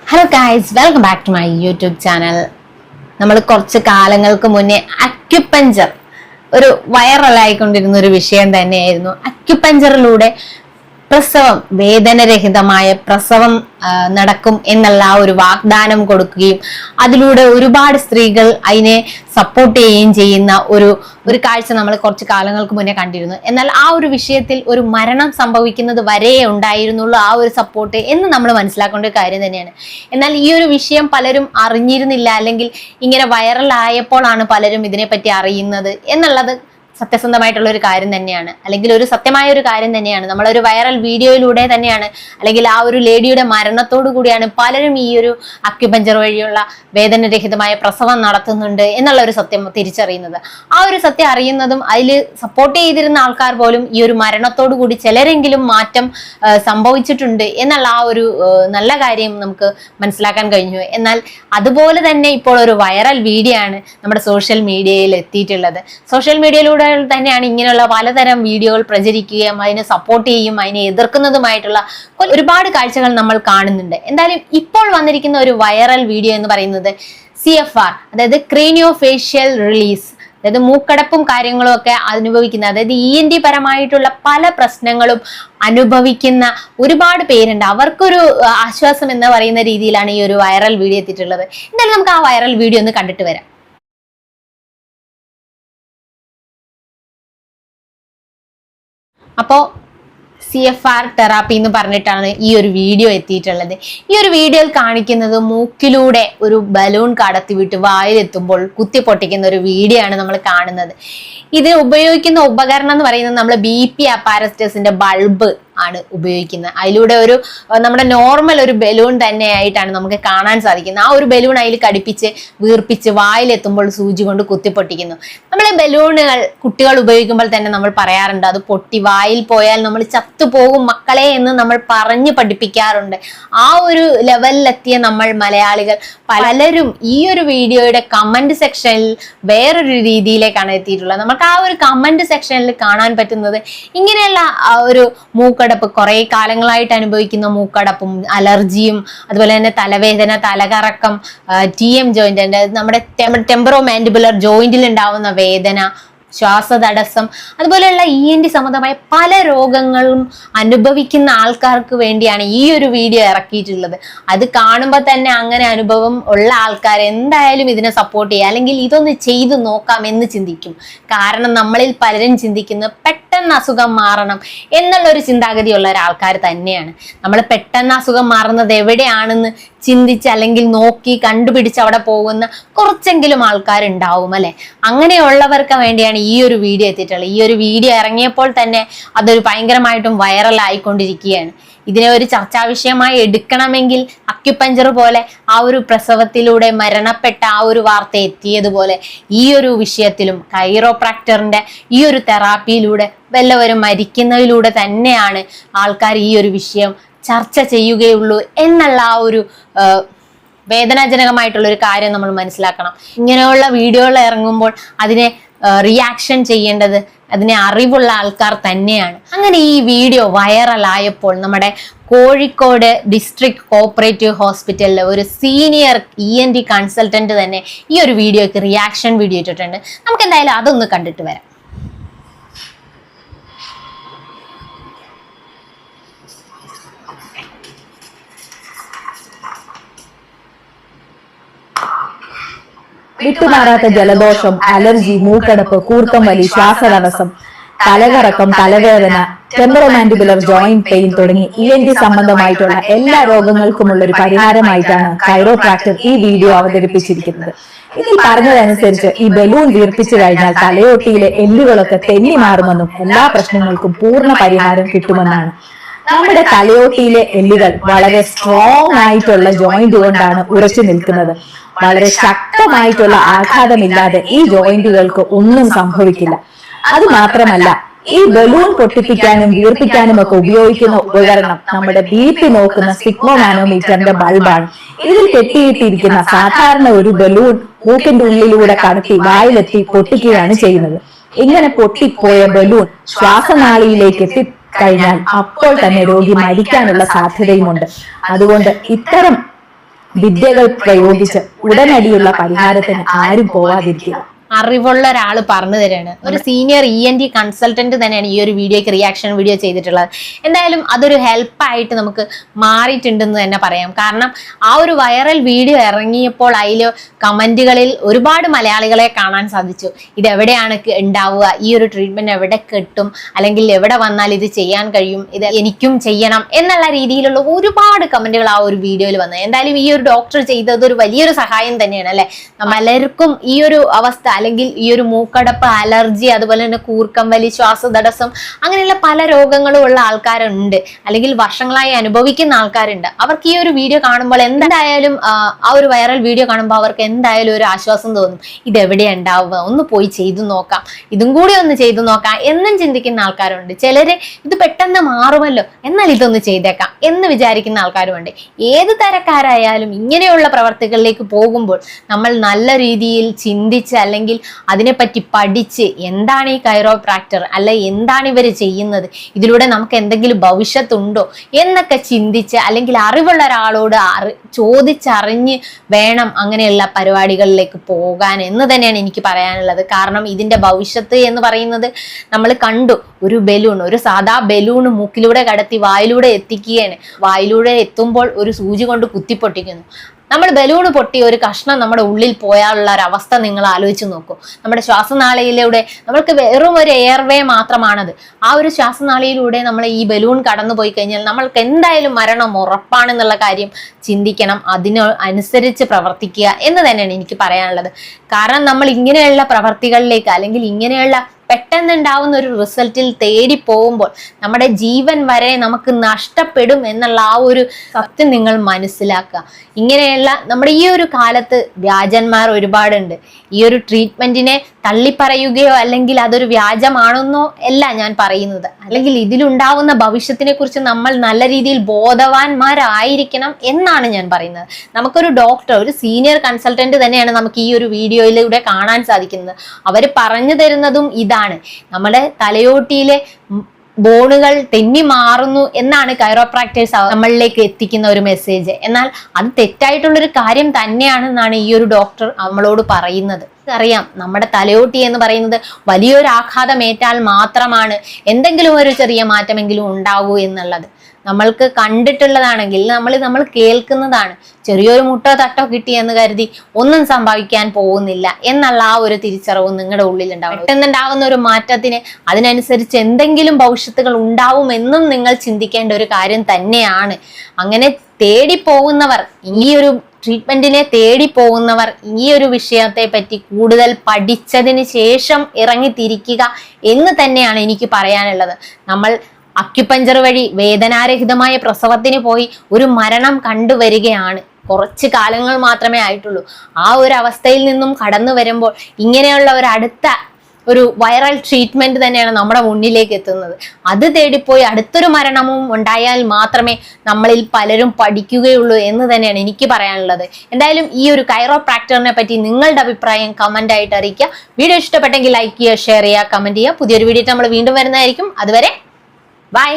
Hello guys, welcome back to my YouTube channel. നമ്മൾ കുറച്ച് കാലങ്ങൾക്ക് മുന്നേ അക്യുപഞ്ചർ ഒരു വൈറലായിക്കൊണ്ടിരുന്ന ഒരു വിഷയം തന്നെയായിരുന്നു. അക്യുപഞ്ചറിലൂടെ പ്രസവം, വേദനരഹിതമായ പ്രസവം നടക്കും എന്നുള്ള ആ ഒരു വാഗ്ദാനം കൊടുക്കുകയും അതിലൂടെ ഒരുപാട് സ്ത്രീകൾ അതിനെ സപ്പോർട്ട് ചെയ്യുകയും ചെയ്യുന്ന ഒരു കാഴ്ച നമ്മൾ കുറച്ച് കാലങ്ങൾക്ക് മുന്നേ കണ്ടിരുന്നു. എന്നാൽ ആ ഒരു വിഷയത്തിൽ ഒരു മരണം സംഭവിക്കുന്നത് വരെ ഉണ്ടായിരുന്നുള്ളൂ ആ ഒരു സപ്പോർട്ട് എന്ന് നമ്മൾ മനസ്സിലാക്കേണ്ട ഒരു കാര്യം തന്നെയാണ്. എന്നാൽ ഈ ഒരു വിഷയം പലരും അറിഞ്ഞിരുന്നില്ല, അല്ലെങ്കിൽ ഇങ്ങനെ വൈറലായപ്പോഴാണ് പലരും ഇതിനെപ്പറ്റി അറിയുന്നത് എന്നുള്ളത് സത്യസന്ധമായിട്ടുള്ള ഒരു കാര്യം തന്നെയാണ്, അല്ലെങ്കിൽ ഒരു സത്യമായ ഒരു കാര്യം തന്നെയാണ്. നമ്മളൊരു വൈറൽ വീഡിയോയിലൂടെ തന്നെയാണ്, അല്ലെങ്കിൽ ആ ഒരു ലേഡിയുടെ മരണത്തോടു കൂടിയാണ് പലരും ഈ ഒരു അക്യുപഞ്ചർ വഴിയുള്ള വേദനരഹിതമായ പ്രസവം നടത്തുന്നുണ്ട് എന്നുള്ള ഒരു സത്യം തിരിച്ചറിയുന്നത്. ആ ഒരു സത്യം അറിയുന്നതും അതിൽ സപ്പോർട്ട് ചെയ്തിരുന്ന ആൾക്കാർ പോലും ഈ ഒരു മരണത്തോടു കൂടി ചിലരെങ്കിലും മാറ്റം സംഭവിച്ചിട്ടുണ്ട് എന്നുള്ള ആ ഒരു നല്ല കാര്യം നമുക്ക് മനസ്സിലാക്കാൻ കഴിഞ്ഞു. എന്നാൽ അതുപോലെ തന്നെ ഇപ്പോൾ ഒരു വൈറൽ വീഡിയോ ആണ് നമ്മുടെ സോഷ്യൽ മീഡിയയിൽ എത്തിയിട്ടുള്ളത്. സോഷ്യൽ മീഡിയയിലൂടെ തന്നെയാണ് ഇങ്ങനെയുള്ള പലതരം വീഡിയോകൾ പ്രചരിക്കുകയും അതിനെ സപ്പോർട്ട് ചെയ്യും അതിനെ എതിർക്കുന്നതുമായിട്ടുള്ള ഒരുപാട് കാഴ്ചകൾ നമ്മൾ കാണുന്നുണ്ട്. എന്തായാലും ഇപ്പോൾ വന്നിരിക്കുന്ന ഒരു വൈറൽ വീഡിയോ എന്ന് പറയുന്നത് CFR, അതായത് ക്രേനിയോഫേഷ്യൽ റിലീസ്, അതായത് മൂക്കടപ്പും കാര്യങ്ങളും ഒക്കെ അനുഭവിക്കുന്ന, അതായത് ENT പരമായിട്ടുള്ള പല പ്രശ്നങ്ങളും അനുഭവിക്കുന്ന ഒരുപാട് പേരുണ്ട്. അവർക്കൊരു ആശ്വാസം എന്ന് പറയുന്ന രീതിയിലാണ് ഈ ഒരു വൈറൽ വീഡിയോ എത്തിയിട്ടുള്ളത്. എന്തായാലും നമുക്ക് ആ വൈറൽ വീഡിയോ ഒന്ന് കണ്ടിട്ട് വരാം. അപ്പോൾ CFR തെറാപ്പി എന്ന് പറഞ്ഞിട്ടാണ് ഈ ഒരു വീഡിയോ എത്തിയിട്ടുള്ളത്. ഈ ഒരു വീഡിയോയിൽ കാണിക്കുന്നത് മൂക്കിലൂടെ ഒരു ബലൂൺ കടത്തിവിട്ട് വായിലെത്തുമ്പോൾ കുത്തി പൊട്ടിക്കുന്ന ഒരു വീഡിയോ ആണ് നമ്മൾ കാണുന്നത്. ഇത് ഉപയോഗിക്കുന്ന ഉപകരണം എന്ന് പറയുന്നത് നമ്മൾ BP അപ്പാരറ്റസിന്റെ ബൾബ് ആണ് ഉപയോഗിക്കുന്നത്. അതിലൂടെ നമ്മുടെ നോർമൽ ഒരു ബലൂൺ തന്നെ ആയിട്ടാണ് നമുക്ക് കാണാൻ സാധിക്കുന്നത്. ആ ഒരു ബലൂൺ അതിൽ കടിപ്പിച്ച് വീർപ്പിച്ച് വായിലെത്തുമ്പോൾ സൂചി കൊണ്ട് കുത്തിപ്പൊട്ടിക്കുന്നു. നമ്മളെ ബലൂണുകൾ കുട്ടികൾ ഉപയോഗിക്കുമ്പോൾ തന്നെ നമ്മൾ പറയാറുണ്ട്, അത് പൊട്ടി വായിൽ പോയാൽ നമ്മൾ ചത്തുപോകും മക്കളെ എന്ന് നമ്മൾ പറഞ്ഞു പഠിപ്പിക്കാറുണ്ട്. ആ ഒരു ലെവലിലെത്തിയ നമ്മൾ മലയാളികൾ പലരും ഈ ഒരു വീഡിയോയുടെ കമന്റ് സെക്ഷനിൽ വേറൊരു രീതിയിലേക്കാണ് എത്തിയിട്ടുള്ളത്. നമുക്ക് ആ ഒരു കമന്റ് സെക്ഷനിൽ കാണാൻ പറ്റുന്നത് ഇങ്ങനെയുള്ള ഒരു മൂക്കടപ്പ്, കുറെ കാലങ്ങളായിട്ട് അനുഭവിക്കുന്ന മൂക്കടപ്പും അലർജിയും അതുപോലെ തന്നെ തലവേദന, തലകറക്കം, TM ജോയിന്റ്, നമ്മുടെ ടെമ്പറോ മാൻഡിബുലർ ജോയിന്റിൽ ഉണ്ടാവുന്ന വേദന, ശ്വാസതടസ്സം, അതുപോലെയുള്ള ENT സംബന്ധമായ പല രോഗങ്ങളും അനുഭവിക്കുന്ന ആൾക്കാർക്ക് വേണ്ടിയാണ് ഈ ഒരു വീഡിയോ ഇറക്കിയിട്ടുള്ളത്. അത് കാണുമ്പോൾ തന്നെ അങ്ങനെ അനുഭവം ഉള്ള ആൾക്കാർ എന്തായാലും ഇതിനെ സപ്പോർട്ട് ചെയ്യുക, അല്ലെങ്കിൽ ഇതൊന്ന് ചെയ്തു നോക്കാം എന്ന് ചിന്തിക്കും. കാരണം നമ്മളിൽ പലരും ചിന്തിക്കുന്നത് പെട്ടെന്ന് അസുഖം മാറണം എന്നുള്ളൊരു ചിന്താഗതിയുള്ള ഒരാൾക്കാർ തന്നെയാണ്. നമ്മൾ പെട്ടെന്ന് അസുഖം മാറുന്നത് എവിടെയാണെന്ന് ചിന്തിച്ച് അല്ലെങ്കിൽ നോക്കി കണ്ടുപിടിച്ച് അവിടെ പോകുന്ന കുറച്ചെങ്കിലും ആൾക്കാരുണ്ടാവും അല്ലെ. അങ്ങനെയുള്ളവർക്ക് വേണ്ടിയാണ് ഈ ഒരു വീഡിയോ എത്തിയിട്ടുള്ളത്. ഈ ഒരു വീഡിയോ ഇറങ്ങിയപ്പോൾ തന്നെ അതൊരു ഭയങ്കരമായിട്ടും വൈറൽ ആയിക്കൊണ്ടിരിക്കുകയാണ്. ഇതിനെ ഒരു ചർച്ചാ വിഷയമായി എടുക്കണമെങ്കിൽ അക്യുപഞ്ചർ പോലെ ആ ഒരു പ്രസവത്തിലൂടെ മരണപ്പെട്ട ആ ഒരു വാർത്ത എത്തിയതുപോലെ ഈ ഒരു വിഷയത്തിലും കൈറോപ്രാക്ടറിന്റെ ഈ ഒരു തെറാപ്പിയിലൂടെ വല്ലവരും മരിക്കുന്നതിലൂടെ തന്നെയാണ് ആൾക്കാർ ഈ ഒരു വിഷയം ചർച്ച ചെയ്യുകയുള്ളൂ എന്നുള്ള ആ ഒരു വേദനാജനകമായിട്ടുള്ള ഒരു കാര്യം നമ്മൾ മനസ്സിലാക്കണം. ഇങ്ങനെയുള്ള വീഡിയോകൾ ഇറങ്ങുമ്പോൾ അതിനെ റിയാക്ഷൻ ചെയ്യേണ്ടത് അതിനെ അറിവുള്ള ആൾക്കാർ തന്നെയാണ്. അങ്ങനെ ഈ വീഡിയോ വൈറലായപ്പോൾ നമ്മുടെ കോഴിക്കോട് ഡിസ്ട്രിക്ട് കോപ്പറേറ്റീവ് ഹോസ്പിറ്റലിലെ ഒരു സീനിയർ ENT കൺസൾട്ടന്റ് തന്നെ ഈ ഒരു വീഡിയോക്ക് റിയാക്ഷൻ വീഡിയോ ഇട്ടിട്ടുണ്ട്. നമുക്ക് എന്തായാലും അതൊന്ന് കണ്ടിട്ട് വരാം. വിട്ടുമാറാത്ത ജലദോഷം, അലർജി, മൂക്കടപ്പ്, കൂർക്കം വലി, ശ്വാസതടസ്സം, തലകറക്കം, തലവേദന, ടെമ്പറോ മാൻഡിബുലർ ജോയിന്റ് പെയിൻ തുടങ്ങി ENT സംബന്ധമായിട്ടുള്ള എല്ലാ രോഗങ്ങൾക്കുമുള്ള ഒരു പരിഹാരമായിട്ടാണ് കൈറോപ്രാക്ടർ ഈ വീഡിയോ അവതരിപ്പിച്ചിരിക്കുന്നത്. ഇതിൽ പറഞ്ഞതനുസരിച്ച് ഈ ബലൂൺ വീർപ്പിച്ചു കഴിഞ്ഞാൽ തലയോട്ടിയിലെ എല്ലുകളൊക്കെ തെന്നി മാറുമെന്നും എല്ലാ പ്രശ്നങ്ങൾക്കും പൂർണ്ണ പരിഹാരം കിട്ടുമെന്നാണ്. നമ്മുടെ തലയോട്ടിയിലെ എല്ലുകൾ വളരെ സ്ട്രോങ് ആയിട്ടുള്ള ജോയിന്റ് കൊണ്ടാണ് ഉറച്ചു നിൽക്കുന്നത്. വളരെ ശക്തമായിട്ടുള്ള ആഘാതമില്ലാതെ ഈ ജോയിന്റുകൾക്ക് ഒന്നും സംഭവിക്കില്ല. അത് മാത്രമല്ല, ഈ ബലൂൺ പൊട്ടിപ്പിക്കാനും വീർപ്പിക്കാനും ഒക്കെ ഉപയോഗിക്കുന്ന ഉപകരണം നമ്മുടെ BP നോക്കുന്ന സ്ഫിഗ്മോമാനോമീറ്ററിന്റെ ബൾബാണ്. ഇതിൽ കെട്ടിയിട്ടിരിക്കുന്ന സാധാരണ ഒരു ബലൂൺ മൂക്കിന്റെ ഉള്ളിലൂടെ കടത്തി വായിലെത്തി പൊട്ടിക്കുകയാണ് ചെയ്യുന്നത്. ഇങ്ങനെ പൊട്ടിപ്പോയ ബലൂൺ ശ്വാസനാളിയിലേക്ക് എത്തിക്കഴിഞ്ഞാൽ അപ്പോൾ തന്നെ രോഗി മരിക്കാനുള്ള സാധ്യതയുമുണ്ട്. അതുകൊണ്ട് ഇത്തരം വിദ്യകൾ പ്രയോഗിച്ച് ഉടനടിയുള്ള പരിഹാരത്തിന് ആരും പോവാതിരിക്കുക. അറിവുള്ള ഒരാൾ പറഞ്ഞു തരാണ്. ഒരു സീനിയർ ENT കൺസൾട്ടന്റ് തന്നെയാണ് ഈ ഒരു വീഡിയോക്ക് റിയാക്ഷൻ വീഡിയോ ചെയ്തിട്ടുള്ളത്. എന്തായാലും അതൊരു ഹെൽപ്പായിട്ട് നമുക്ക് മാറിയിട്ടുണ്ടെന്ന് തന്നെ പറയാം. കാരണം ആ ഒരു വൈറൽ വീഡിയോ ഇറങ്ങിയപ്പോൾ അതിൽ കമന്റുകളിൽ ഒരുപാട് മലയാളികളെ കാണാൻ സാധിച്ചു. ഇതെവിടെയാണ് ഉണ്ടാവുക, ഈ ഒരു ട്രീറ്റ്മെന്റ് എവിടെ കിട്ടും, അല്ലെങ്കിൽ എവിടെ വന്നാൽ ഇത് ചെയ്യാൻ കഴിയും, ഇത് എനിക്കും ചെയ്യണം എന്നുള്ള രീതിയിലുള്ള ഒരുപാട് കമന്റുകൾ ആ ഒരു വീഡിയോയിൽ വന്നത്. എന്തായാലും ഈ ഒരു ഡോക്ടർ ചെയ്തത് ഒരു വലിയൊരു സഹായം തന്നെയാണ് അല്ലെ. പലർക്കും ഈ ഒരു അവസ്ഥ അല്ലെങ്കിൽ ഈ ഒരു മൂക്കടപ്പ്, അലർജി, അതുപോലെ തന്നെ കൂർക്കം വലി, ശ്വാസതടസ്സം, അങ്ങനെയുള്ള പല രോഗങ്ങളും ഉള്ള ആൾക്കാരുണ്ട്, അല്ലെങ്കിൽ വർഷങ്ങളായി അനുഭവിക്കുന്ന ആൾക്കാരുണ്ട്. അവർക്ക് ഈ ഒരു വീഡിയോ കാണുമ്പോൾ എന്തായാലും ആ ഒരു വൈറൽ വീഡിയോ കാണുമ്പോൾ അവർക്ക് എന്തായാലും ഒരു ആശ്വാസം തോന്നും. ഇതെവിടെയാ ഉണ്ടാവുക, ഒന്ന് പോയി ചെയ്തു നോക്കാം, ഇതും കൂടി ഒന്ന് ചെയ്തു നോക്കാം എന്നും ചിന്തിക്കുന്ന ആൾക്കാരുണ്ട്. ചിലര് ഇത് പെട്ടെന്ന് മാറുമല്ലോ, എന്നാൽ ഇതൊന്ന് ചെയ്തേക്കാം എന്ന് വിചാരിക്കുന്ന ആൾക്കാരുമുണ്ട്. ഏത് തരക്കാരായാലും ഇങ്ങനെയുള്ള പ്രവർത്തികളിലേക്ക് പോകുമ്പോൾ നമ്മൾ നല്ല രീതിയിൽ ചിന്തിച്ച് അല്ലെങ്കിൽ അതിനെപ്പറ്റി പഠിച്ച് എന്താണ് ഈ കൈറോപ്രാക്ടർ, അല്ല എന്താണ് ഇവർ ചെയ്യുന്നത്, ഇതിലൂടെ നമുക്ക് എന്തെങ്കിലും ഭവിഷ്യത്തുണ്ടോ എന്നൊക്കെ ചിന്തിച്ച് അല്ലെങ്കിൽ അറിവുള്ള ഒരാളോട് ചോദിച്ചറിഞ്ഞ് വേണം അങ്ങനെയുള്ള പരിപാടികളിലേക്ക് പോകാൻ എന്ന് തന്നെയാണ് എനിക്ക് പറയാനുള്ളത്. കാരണം ഇതിന്റെ ഭവിഷ്യത്ത് എന്ന് പറയുന്നത് നമ്മൾ കണ്ടു. ഒരു ബലൂൺ, ഒരു സാധാ ബലൂൺ മൂക്കിലൂടെ കടത്തി വായിലൂടെ എത്തിക്കുകയാണ്. വായിലൂടെ എത്തുമ്പോൾ ഒരു സൂചി കൊണ്ട് കുത്തിപ്പൊട്ടിക്കുന്നു. നമ്മൾ ബലൂണ് പൊട്ടി ഒരു കഷ്ണം നമ്മുടെ ഉള്ളിൽ പോയാലുള്ള ഒരു അവസ്ഥ നിങ്ങൾ ആലോചിച്ച് നോക്കൂ. നമ്മുടെ ശ്വാസനാളിയിലൂടെ നമ്മൾക്ക് വെറും ഒരു എയർവേ മാത്രമാണത്. ആ ഒരു ശ്വാസനാളിയിലൂടെ നമ്മൾ ഈ ബലൂൺ കടന്നു പോയി കഴിഞ്ഞാൽ നമ്മൾക്ക് എന്തായാലും മരണം ഉറപ്പാണെന്നുള്ള കാര്യം ചിന്തിക്കണം. അനുസരിച്ച് പ്രവർത്തിക്കുക എന്ന് തന്നെയാണ് എനിക്ക് പറയാനുള്ളത്. കാരണം നമ്മൾ ഇങ്ങനെയുള്ള പ്രവർത്തികളിലേക്ക് അല്ലെങ്കിൽ ഇങ്ങനെയുള്ള പെട്ടെന്നുണ്ടാവുന്ന ഒരു റിസൾട്ടിൽ തേടി പോകുമ്പോൾ നമ്മുടെ ജീവൻ വരെ നമുക്ക് നഷ്ടപ്പെടും എന്നുള്ള ആ ഒരു സത്യം നിങ്ങൾ മനസ്സിലാക്കുക. ഇങ്ങനെയുള്ള നമ്മുടെ ഈ ഒരു കാലത്ത് വ്യാജന്മാർ ഒരുപാടുണ്ട്. ഈ ഒരു ട്രീറ്റ്മെന്റിനെ തള്ളിപ്പറയുകയോ അല്ലെങ്കിൽ അതൊരു വ്യാജമാണെന്നോ അല്ല ഞാൻ പറയുന്നത്. അല്ലെങ്കിൽ ഇതിലുണ്ടാവുന്ന ഭവിഷ്യത്തിനെ കുറിച്ച് നമ്മൾ നല്ല രീതിയിൽ ബോധവാന്മാരായിരിക്കണം എന്നാണ് ഞാൻ പറയുന്നത്. നമുക്കൊരു ഡോക്ടർ, ഒരു സീനിയർ കൺസൾട്ടന്റ് തന്നെയാണ് നമുക്ക് ഈ ഒരു വീഡിയോയിലൂടെ കാണാൻ സാധിക്കുന്നത്. അവർ പറഞ്ഞു തരുന്നതും ഇതാണ്. നമ്മുടെ തലയോട്ടിയിലെ ബോണുകൾ തെന്നി മാറുന്നു എന്നാണ് കൈറോപ്രാക്ടേഴ്സ് നമ്മളിലേക്ക് എത്തിക്കുന്ന ഒരു മെസ്സേജ്. എന്നാൽ അത് തെറ്റായിട്ടുള്ളൊരു കാര്യം തന്നെയാണെന്നാണ് ഈ ഒരു ഡോക്ടർ നമ്മളോട് പറയുന്നത്. അറിയാം, നമ്മുടെ തലയോട്ടി എന്ന് പറയുന്നത് വലിയൊരു ആഘാതമേറ്റാൽ മാത്രമാണ് എന്തെങ്കിലും ഒരു ചെറിയ മാറ്റമെങ്കിലും ഉണ്ടാകൂ എന്നുള്ളത്. നമ്മൾക്ക് കണ്ടിട്ടുള്ളതാണെങ്കിൽ നമ്മൾ കേൾക്കുന്നതാണ്. ചെറിയൊരു മുട്ടോ തട്ടോ കിട്ടിയെന്ന് കരുതി ഒന്നും സംഭവിക്കാൻ പോകുന്നില്ല എന്നുള്ള ആ ഒരു തിരിച്ചറിവ് നിങ്ങളുടെ ഉള്ളിലുണ്ടാവും. പെട്ടെന്നുണ്ടാവുന്ന ഒരു മാറ്റത്തിന് അതിനനുസരിച്ച് എന്തെങ്കിലും ഭവിഷ്യത്തുകൾ ഉണ്ടാവുമെന്നും നിങ്ങൾ ചിന്തിക്കേണ്ട ഒരു കാര്യം തന്നെയാണ്. അങ്ങനെ തേടിപ്പോകുന്നവർ, ഈ ഒരു ട്രീറ്റ്മെന്റിനെ തേടി പോകുന്നവർ ഈ ഒരു വിഷയത്തെ പറ്റി കൂടുതൽ പഠിച്ചതിന് ശേഷം ഇറങ്ങിത്തിരിക്കുക എന്ന് തന്നെയാണ് എനിക്ക് പറയാനുള്ളത്. നമ്മൾ അക്യുപഞ്ചർ വഴി വേദനാരഹിതമായ പ്രസവത്തിന് പോയി ഒരു മരണം കണ്ടുവരികയാണ്. കുറച്ച് കാലങ്ങൾ മാത്രമേ ആയിട്ടുള്ളൂ. ആ ഒരു അവസ്ഥയിൽ നിന്നും കടന്നു വരുമ്പോൾ ഇങ്ങനെയുള്ള ഒരു അടുത്ത ഒരു വൈറൽ ട്രീറ്റ്മെന്റ് തന്നെയാണ് നമ്മുടെ മുന്നിലേക്ക് എത്തുന്നത്. അത് തേടിപ്പോയി അടുത്തൊരു മരണവും ഉണ്ടായാൽ മാത്രമേ നമ്മളിൽ പലരും പഠിക്കുകയുള്ളൂ എന്ന് തന്നെയാണ് എനിക്ക് പറയാനുള്ളത്. എന്തായാലും ഈ ഒരു കൈറോപ്രാക്ടറിനെ പറ്റി നിങ്ങളുടെ അഭിപ്രായം കമന്റ് ആയിട്ട് അറിയിക്കുക. വീഡിയോ ഇഷ്ടപ്പെട്ടെങ്കിൽ ലൈക്ക് ചെയ്യുക, ഷെയർ ചെയ്യുക, കമന്റ് ചെയ്യുക. പുതിയൊരു വീഡിയോ നമ്മൾ വീണ്ടും വരുന്നതായിരിക്കും. അതുവരെ ബൈ.